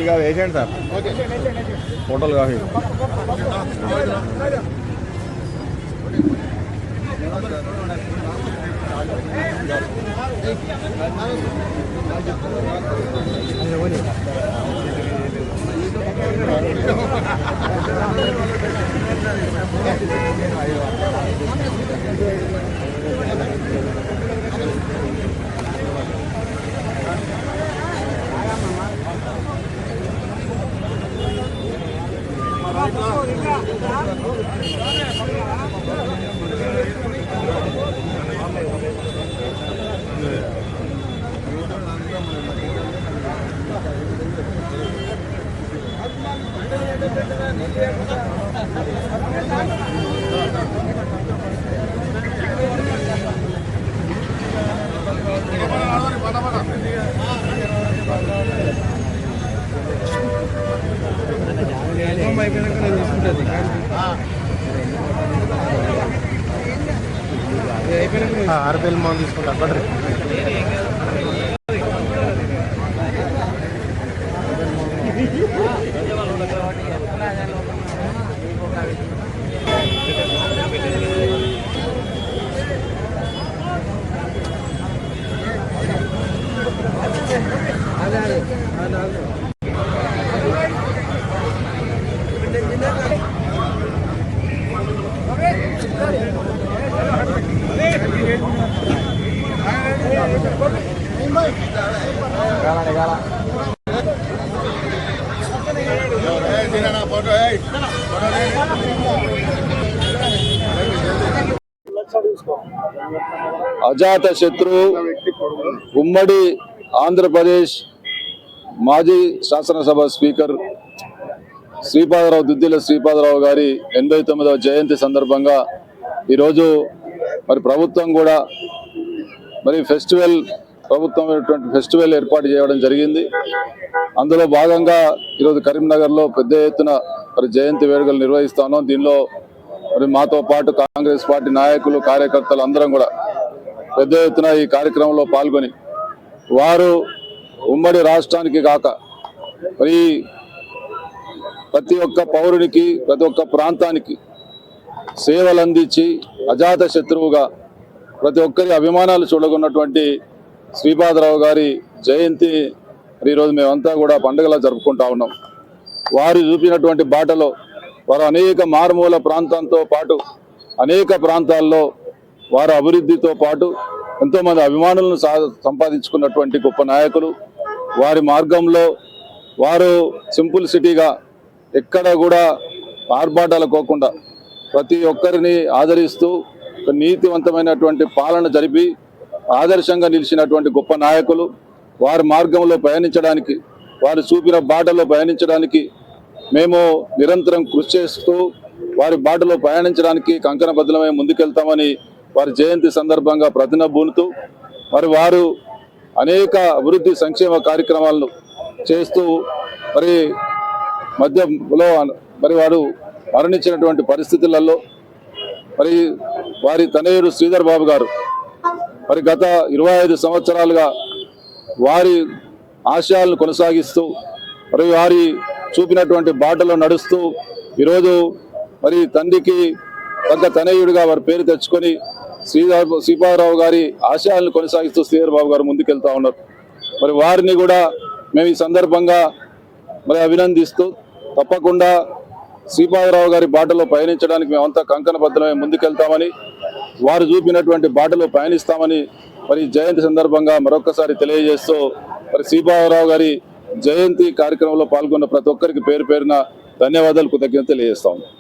కొద్దిగా వేసేయండి సార్, ఫోటోలు కాఫీ. ఆర్బిఎల్ మాల్ తీసుకుంటా బడ్రీ అజాత శత్రువు ఉమ్మడి ఆంధ్రప్రదేశ్ మాజీ శాసనసభ స్పీకర్ శ్రీపాదరావు దుద్దిల శ్రీపాదరావు గారి 89వ జయంతి సందర్భంగా ఈరోజు మరి ప్రభుత్వం కూడా మరి ఫెస్టివల్ ఏర్పాటు చేయడం జరిగింది. అందులో భాగంగా ఈరోజు కరీంనగర్లో పెద్ద ఎత్తున మరి జయంతి వేడుకలు నిర్వహిస్తాను. దీనిలో మరి మాతో పాటు కాంగ్రెస్ పార్టీ నాయకులు కార్యకర్తలు అందరం కూడా పెద్ద ఎత్తున ఈ కార్యక్రమంలో పాల్గొని వారు ఉమ్మడి రాష్ట్రానికి కాక మరి ప్రతి ఒక్క పౌరునికి ప్రతి ఒక్క ప్రాంతానికి సేవలు అందించి అజాత శత్రువుగా ప్రతి ఒక్కరి అభిమానాలు చూడగొన్నటువంటి శ్రీపాదరావు గారి జయంతి ఈరోజు మేమంతా కూడా పండుగలా జరుపుకుంటా ఉన్నాం. వారు చూపినటువంటి బాటలో వారు అనేక మారుమూల ప్రాంతంతో పాటు అనేక ప్రాంతాల్లో వారి అభివృద్ధితో పాటు ఎంతోమంది అభిమానులను సంపాదించుకున్నటువంటి గొప్ప నాయకులు. వారి మార్గంలో వారు సింపుల్ సిటీగా ఎక్కడ కూడా ఆర్భాటాలు కోకుండా ప్రతి ఒక్కరిని ఆదరిస్తూ నీతివంతమైనటువంటి పాలన జరిపి ఆదర్శంగా నిలిచినటువంటి గొప్ప నాయకులు. వారి మార్గంలో పయనించడానికి, వారు చూపిన బాటలో పయనించడానికి మేము నిరంతరం కృషి చేస్తూ వారి బాటలో పయనించడానికి కంకణబద్ధమై ముందుకెళ్తామని వారి జయంతి సందర్భంగా ప్రతినబూనుతూ మరి వారు అనేక అభివృద్ధి సంక్షేమ కార్యక్రమాలను చేస్తూ మరి మధ్యలో మరి వారు మరణించినటువంటి పరిస్థితులలో మరి వారి తనయుడు శ్రీధర్ బాబు గారు మరి గత 25 సంవత్సరాలుగా వారి ఆశయాలను కొనసాగిస్తూ మరి వారి చూపినటువంటి బాటలో నడుస్తూ ఈరోజు మరి తండ్రికి తగ్గ తనయుడిగా వారి పేరు తెచ్చుకొని శ్రీపాదరావు గారి ఆశయాలను కొనసాగిస్తూ శ్రీధర్ బాబు గారు ముందుకెళ్తా ఉన్నారు. మరి వారిని కూడా మేము ఈ సందర్భంగా మరి అభినందిస్తూ తప్పకుండా శ్రీపాదరావు గారి బాటలో పయనించడానికి మేమంతా కంకణబద్ధమై ముందుకెళ్తామని, వారు చూపినటువంటి బాటలో పయనిస్తామని మరి జయంతి సందర్భంగా మరొకసారి తెలియజేస్తూ మరి శ్రీపాదరావు గారి జయంతి కార్యక్రమంలో పాల్గొన్న ప్రతి ఒక్కరికి పేరు పేరున ధన్యవాదాలు, కృతజ్ఞతలు తెలియజేస్తా ఉన్నాం.